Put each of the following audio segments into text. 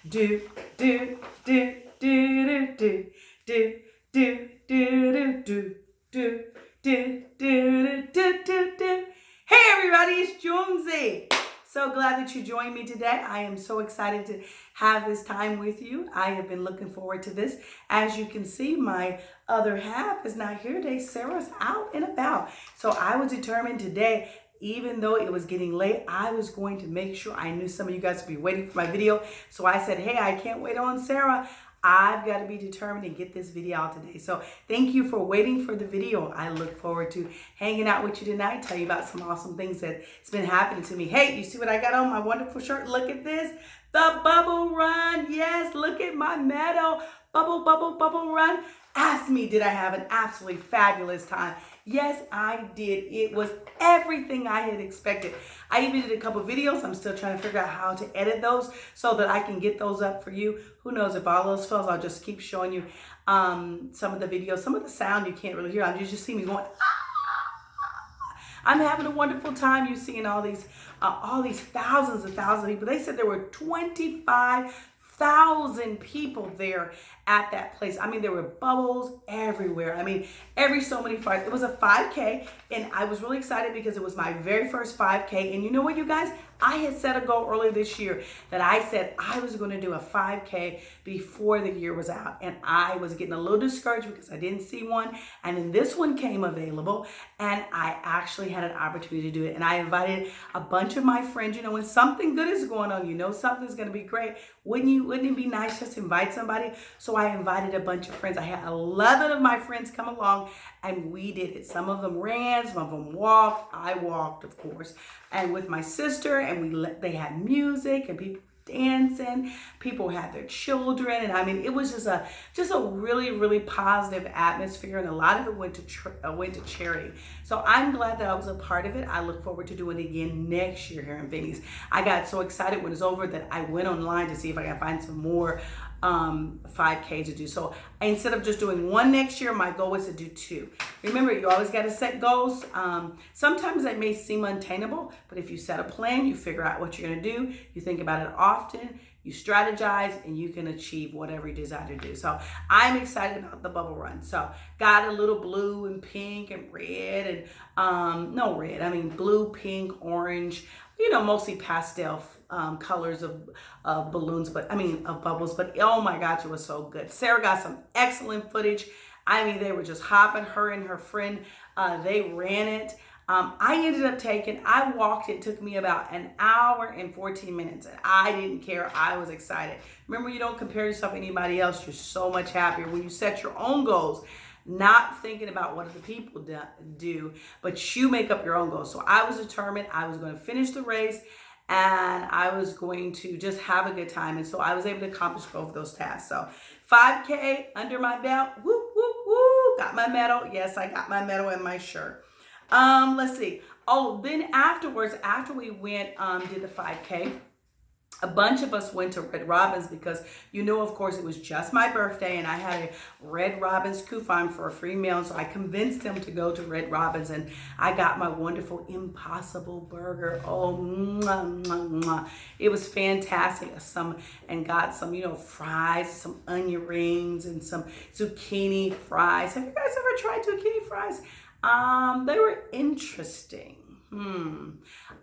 do do do do do do do do do do do do do do do. Hey everybody, it's Jonesy. So glad that you joined me today. I am so excited to have this time with you. I have been looking forward to this. As you can see, my other half is not here today. Sarah's out and about. So I was determined today, even though it was getting late, I was going to make sure I knew some of you guys would be waiting for my video. So I said, hey, I can't wait on Sarah. I've got to be determined to get this video out today. So thank you for waiting for the video. I look forward to hanging out with you tonight, tell you about some awesome things that's been happening to me. Hey, you see what I got on my wonderful shirt? Look at this. The Bubble Run. Yes, look at my medal. Bubble, bubble, bubble run. Ask me, did I have an absolutely fabulous time? Yes, I did. It was everything I had expected. I even did a couple videos. I'm still trying to figure out how to edit those so that I can get those up for you. Who knows, if all those fails, I'll just keep showing you some of the videos. Some of the sound you can't really hear. You just see me going, ah! I'm having a wonderful time. You're seeing all these thousands and thousands of people. They said there were 25,000 people there at that place. I mean, there were bubbles everywhere. I mean, every so many fires. It was a 5K, and I was really excited because it was my very first 5K. And you know what, you guys? I had set a goal earlier this year that I said I was going to do a 5K before the year was out. And I was getting a little discouraged because I didn't see one. And then this one came available, and I actually had an opportunity to do it. And I invited a bunch of my friends. You know, when something good is going on, you know something's going to be great. Wouldn't it be nice just to invite somebody? So I invited a bunch of friends. I had 11 of my friends come along, and we did it. Some of them ran, some of them walked. I walked, of course, and with my sister, and they had music and people dancing, people had their children, and I mean, it was just a really, really positive atmosphere, and a lot of it went to charity. So I'm glad that I was a part of it. I look forward to doing it again next year here in Phoenix. I got so excited when it was over that I went online to see if I could find some more 5K to do. So instead of just doing one next year, my goal is to do 2. Remember, you always got to set goals. Sometimes they may seem unattainable, but if you set a plan, you figure out what you're going to do, you think about it often, you strategize, and you can achieve whatever you desire to do. So I'm excited about the Bubble Run. So got a little blue and pink and red and blue, pink, orange, you know, mostly pastel colors of balloons, of bubbles. But oh my gosh, it was so good. Sarah got some excellent footage. I mean, they were just hopping, her and her friend, they ran it. I ended up I walked, it took me about an hour and 14 minutes, and I didn't care. I was excited. Remember, you don't compare yourself to anybody else. You're so much happier when you set your own goals, not thinking about what other people do, but you make up your own goals. So I was determined I was going to finish the race, and I was going to just have a good time. And so I was able to accomplish both of those tasks. So 5K under my belt, whoop, whoop, whoop, got my medal. Yes, I got my medal and my shirt. Let's see. Oh, then afterwards, after we went, did the 5K, a bunch of us went to Red Robin's because, you know, of course, it was just my birthday, and I had a Red Robin's coupon for a free meal. So I convinced him to go to Red Robin's, and I got my wonderful Impossible Burger. Oh, mwah, mwah, mwah. It was fantastic. Got some, you know, fries, some onion rings, and some zucchini fries. Have you guys ever tried zucchini fries? They were interesting.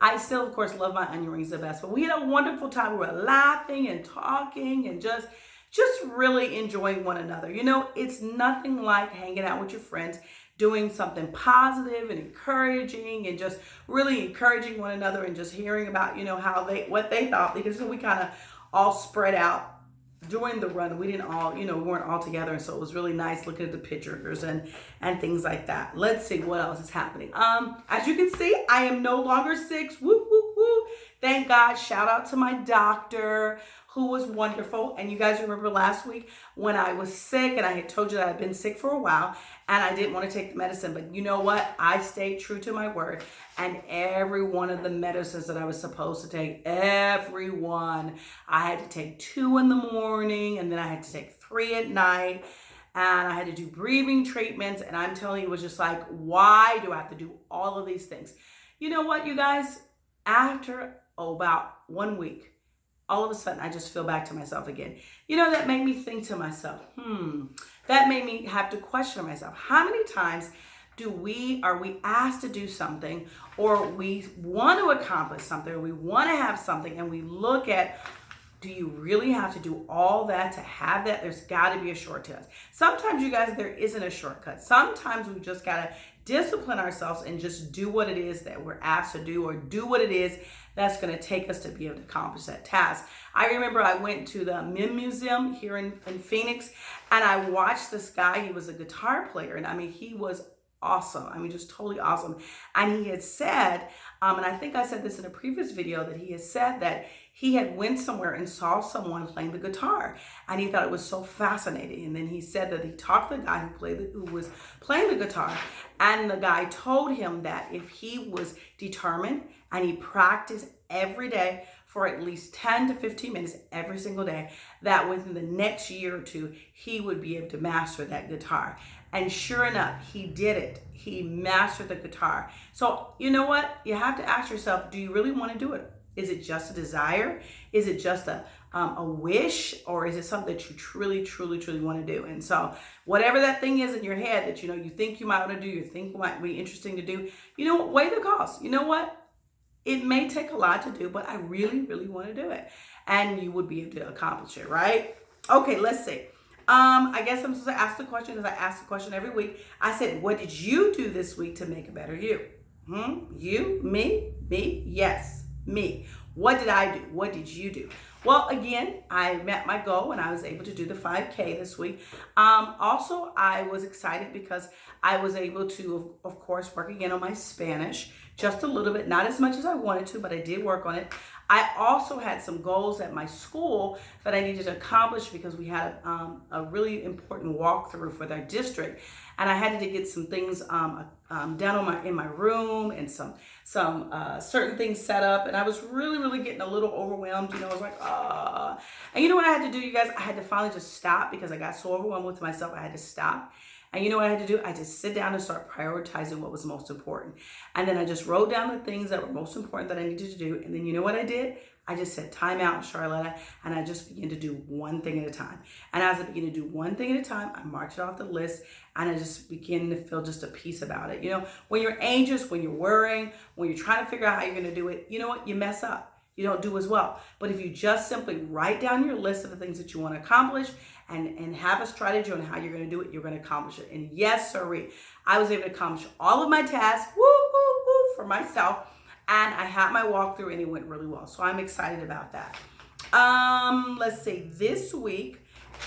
I still, of course, love my onion rings the best, but we had a wonderful time. We were laughing and talking and just really enjoying one another. You know, it's nothing like hanging out with your friends, doing something positive and encouraging, and just really encouraging one another, and just hearing about, you know, what they thought, because we kind of all spread out during the run. We didn't all, you know, we weren't all together, and so it was really nice looking at the pictures and things like that. Let's see what else is happening. As you can see, I am no longer sick. Woo, woo, woo. Thank God. Shout out to my doctor, who was wonderful. And you guys remember last week when I was sick, and I had told you that I'd been sick for a while, and I didn't want to take the medicine. But you know what? I stayed true to my word, and every one of the medicines that I was supposed to take, every one, I had to take 2 in the morning, and then I had to take 3 at night, and I had to do breathing treatments. And I'm telling you, it was just like, why do I have to do all of these things? You know what, you guys? After about 1 week, all of a sudden I just feel back to myself again. You know, that made me think to myself, that made me have to question myself. How many times are we asked to do something, or we want to accomplish something, or we want to have something, and we look at, do you really have to do all that to have that? There's got to be a shortcut. Sometimes, you guys, there isn't a shortcut. Sometimes we just got to discipline ourselves and just do what it is that we're asked to do, or do what it is that's going to take us to be able to accomplish that task. I remember I went to the MIM Museum here in Phoenix, and I watched this guy. He was a guitar player, and I mean, he was awesome. I mean, just totally awesome. And he had said, and I think I said this in a previous video, that he had said that he had went somewhere and saw someone playing the guitar, and he thought it was so fascinating. And then he said that he talked to the guy who was playing the guitar, and the guy told him that if he was determined and he practiced every day for at least 10 to 15 minutes every single day, that within the next year or two, he would be able to master that guitar. And sure enough, he did it. He mastered the guitar. So you know what? You have to ask yourself, do you really want to do it? Is it just a desire? Is it just a wish? Or is it something that you truly, truly, truly want to do? And so whatever that thing is in your head that, you think you might want to do, you think might be interesting to do, weigh the cost. You know what? It may take a lot to do, but I really, really want to do it. And you would be able to accomplish it, right? Okay, let's see. I guess I'm supposed to ask the question, because I ask the question every week. I said, what did you do this week to make a better you? You? Me? Yes, me. What did I do? What did you do? Well, again, I met my goal and I was able to do the 5K this week. Also, I was excited because I was able to, of course, work again on my Spanish just a little bit, not as much as I wanted to, but I did work on it. I also had some goals at my school that I needed to accomplish because we had a really important walkthrough for their district, and I had to get some things done in my room and some certain things set up, and I was really getting a little overwhelmed. I was like, and you know what I had to do, you guys? I had to finally just stop because I got so overwhelmed with myself. I had to stop. And you know what I had to do? I just sit down and start prioritizing what was most important. And then I just wrote down the things that were most important that I needed to do. And then you know what I did? I just said, time out, Charlotta. And I just began to do one thing at a time. And as I began to do one thing at a time, I marked it off the list. And I just began to feel just a peace about it. When you're anxious, when you're worrying, when you're trying to figure out how you're going to do it, you know what? You mess up. You don't do as well. But if you just simply write down your list of the things that you want to accomplish and have a strategy on how you're going to do it, you're going to accomplish it. And yes, sirree, I was able to accomplish all of my tasks, for myself. And I had my walkthrough and it went really well. So I'm excited about that. Let's see, this week,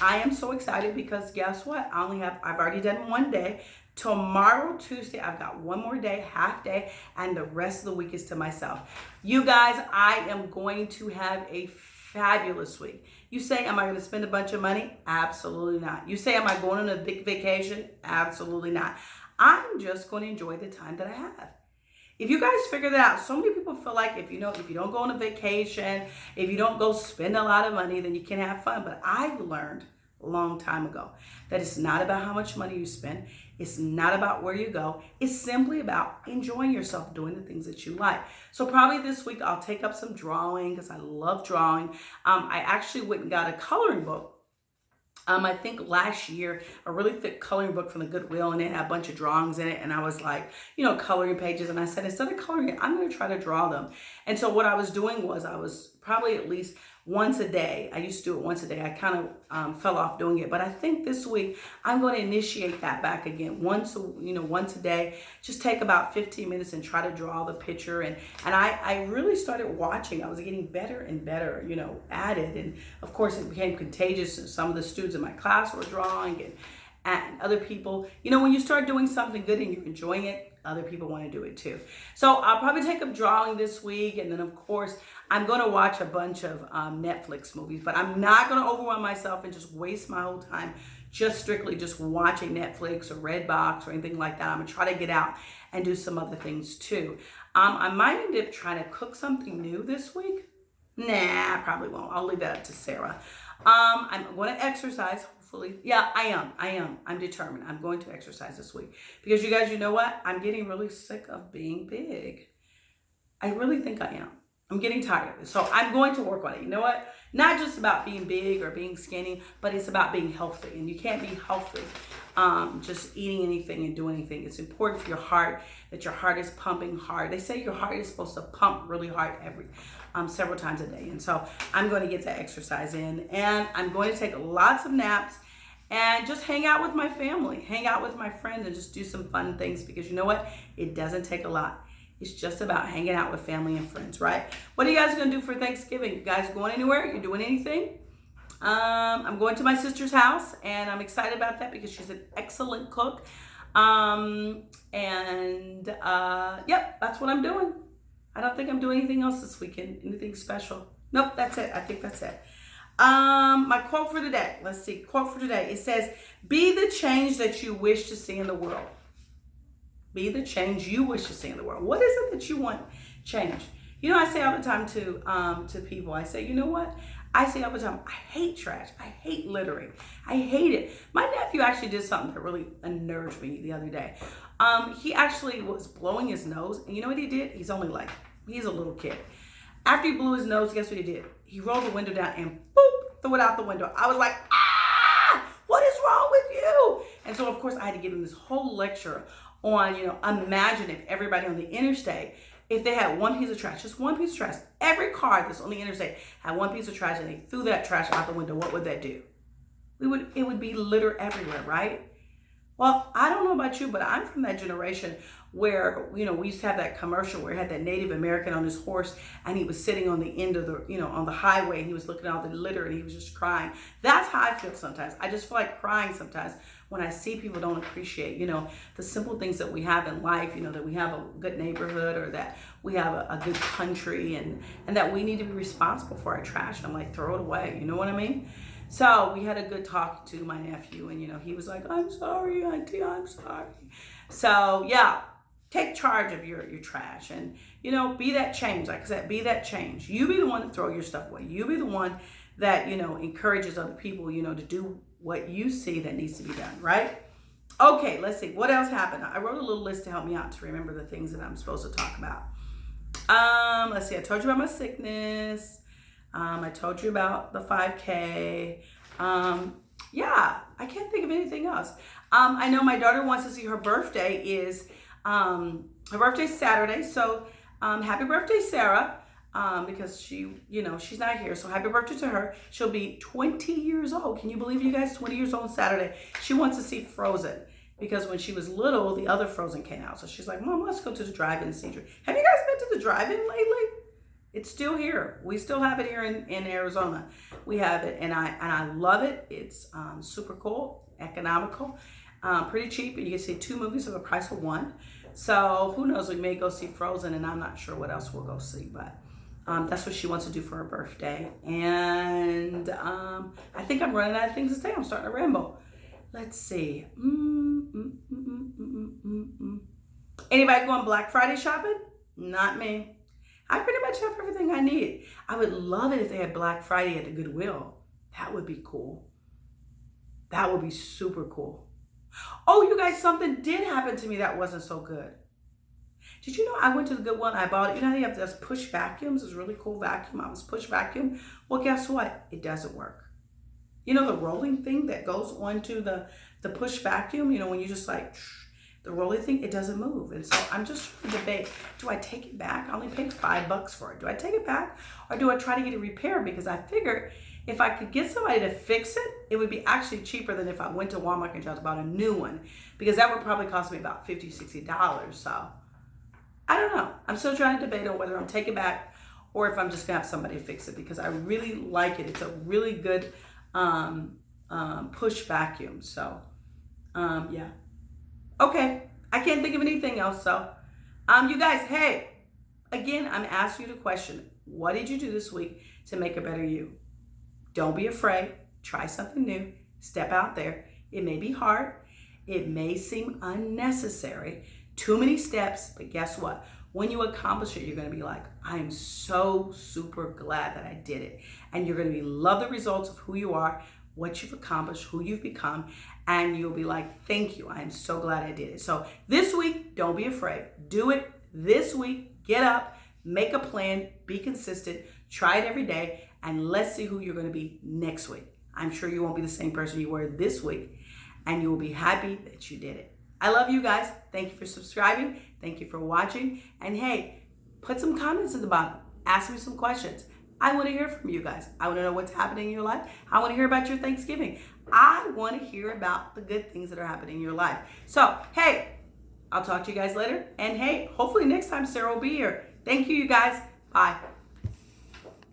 I am so excited because guess what? I've already done one day. Tomorrow, Tuesday, I've got one more day, half day, and the rest of the week is to myself. You guys, I am going to have a fabulous week. You say, am I going to spend a bunch of money? Absolutely not. You say, am I going on a big vacation? Absolutely not. I'm just going to enjoy the time that I have. If you guys figure that out, so many people feel like if you don't go on a vacation, if you don't go spend a lot of money, then you can have fun. But I've learned a long time ago that it's not about how much money you spend. It's not about where you go. It's simply about enjoying yourself, doing the things that you like. So probably this week I'll take up some drawing because I love drawing. I actually went and got a coloring book. I think last year, a really thick coloring book from the Goodwill, and it had a bunch of drawings in it. And I was like, coloring pages. And I said, instead of coloring it, I'm going to try to draw them. And so what I was doing was I was probably at least once a day. I used to do it once a day. I kind of fell off doing it. But I think this week I'm going to initiate that back again. Once a day. Just take about 15 minutes and try to draw the picture. And I really started watching. I was getting better and better, at it. And of course it became contagious. And some of the students in my class were drawing and other people. When you start doing something good and you're enjoying it, other people want to do it too. So I'll probably take up drawing this week. And then of course, I'm going to watch a bunch of Netflix movies, but I'm not going to overwhelm myself and just waste my whole time just strictly just watching Netflix or Redbox or anything like that. I'm going to try to get out and do some other things too. I might end up trying to cook something new this week. Nah, I probably won't. I'll leave that up to Sarah. I'm going to exercise. Hopefully. Yeah, I am. I'm determined. I'm going to exercise this week because you guys, you know what? I'm getting really sick of being big. I really think I am. I'm getting tired of it. So I'm going to work on it. You know what? Not just about being big or being skinny, but it's about being healthy. And you can't be healthy just eating anything and doing anything. It's important for your heart that your heart is pumping hard. They say your heart is supposed to pump really hard several times a day. And so I'm going to get that exercise in. And I'm going to take lots of naps and just hang out with my family, hang out with my friends, and just do some fun things, because you know what? It doesn't take a lot. It's just about hanging out with family and friends, right? What are you guys going to do for Thanksgiving? You guys going anywhere? You doing anything? I'm going to my sister's house, and I'm excited about that because she's an excellent cook. Yep, that's what I'm doing. I don't think I'm doing anything else this weekend, anything special. Nope, that's it. I think that's it. My quote for today. Let's see. Quote for today. It says, "Be the change that you wish to see in the world." Be the change you wish to see in the world. What is it that you want changed? You know, I say all the time to people, I say, you know what? I say all the time, I hate trash. I hate littering. I hate it. My nephew actually did something that really unnerved me the other day. He actually was blowing his nose, and you know what he did? He's a little kid. After he blew his nose, guess what he did? He rolled the window down and boop, threw it out the window. I was like, what is wrong with you? And so, of course, I had to give him this whole lecture on, imagine if everybody on the interstate, if they had one piece of trash, just one piece of trash, every car that's on the interstate had one piece of trash, and they threw that trash out the window, what would that do? It would be litter everywhere, right? Well, I don't know about you, but I'm from that generation where, we used to have that commercial where it had that Native American on his horse, and he was sitting on the end of the, on the highway, and he was looking at all the litter, and he was just crying. That's how I feel sometimes. I just feel like crying sometimes when I see people don't appreciate, the simple things that we have in life, that we have a good neighborhood, or that we have a good country, and that we need to be responsible for our trash. And I'm like, throw it away. You know what I mean? So we had a good talk to my nephew, and he was like, "I'm sorry, Auntie, I'm sorry." So yeah, take charge of your trash, and be that change. Like I said, be that change. You be the one to throw your stuff away. You be the one that encourages other people to do what you see that needs to be done, right? Okay, let's see what else happened. I wrote a little list to help me out to remember the things that I'm supposed to talk about. Let's see. I told you about my sickness. I told you about the 5K. Yeah, I can't think of anything else. I know my daughter wants to see her birthday is, her birthday's Saturday. So, happy birthday, Sarah. Because she's not here. So happy birthday to her. She'll be 20 years old. Can you believe, you guys? 20 years old on Saturday. She wants to see Frozen because when she was little, the other Frozen came out. So she's like, "Mom, let's go to the drive-in and see." Have you guys been to the drive-in lately? It's still here. We still have it here in Arizona. We have it, and I love it. It's super cool, economical, pretty cheap, and you can see 2 movies for the price of 1. So who knows? We may go see Frozen, and I'm not sure what else we'll go see, but that's what she wants to do for her birthday. And I think I'm running out of things to say. I'm starting to ramble. Let's see. Anybody going Black Friday shopping? Not me. I pretty much have everything I need. I would love it if they had Black Friday at the Goodwill. That would be cool. That would be super cool. Oh, you guys, something did happen to me that wasn't so good. Did you know I went to the Goodwill and I bought it? You know how they have those push vacuums? It's a really cool vacuum. I was push vacuum. Well, guess what? It doesn't work. The rolling thing that goes onto the push vacuum, when you just like the rolling thing, it doesn't move. And so I'm just trying to debate, do I take it back? I only paid $5 for it. Do I take it back, or do I try to get it repaired? Because I figured if I could get somebody to fix it, it would be actually cheaper than if I went to Walmart and just bought a new one, because that would probably cost me about $50, $60. So I don't know. I'm still trying to debate on whether I'm taking it back or if I'm just gonna have somebody fix it, because I really like it. It's a really good push vacuum. So yeah. Okay, I can't think of anything else. So, you guys, hey, again, I'm asking you the question, what did you do this week to make a better you? Don't be afraid. Try something new. Step out there. It may be hard. It may seem unnecessary. Too many steps, but guess what? When you accomplish it, you're going to be like, I'm so super glad that I did it. And you're going to love the results of who you are, what you've accomplished, who you've become, and you'll be like, thank you. I am so glad I did it. So this week, don't be afraid. Do it this week. Get up, Make a plan, be consistent, try it every day, and let's see who you're going to be next week. I'm sure you won't be the same person you were this week, and you will be happy that you did it. I love you guys. Thank you for subscribing. Thank you for watching. And hey, put some comments in the bottom. Ask me some questions. I want to hear from you guys. I want to know what's happening in your life. I want to hear about your Thanksgiving. I want to hear about the good things that are happening in your life. So, hey, I'll talk to you guys later. And hey, hopefully next time Sarah will be here. Thank you, you guys. Bye.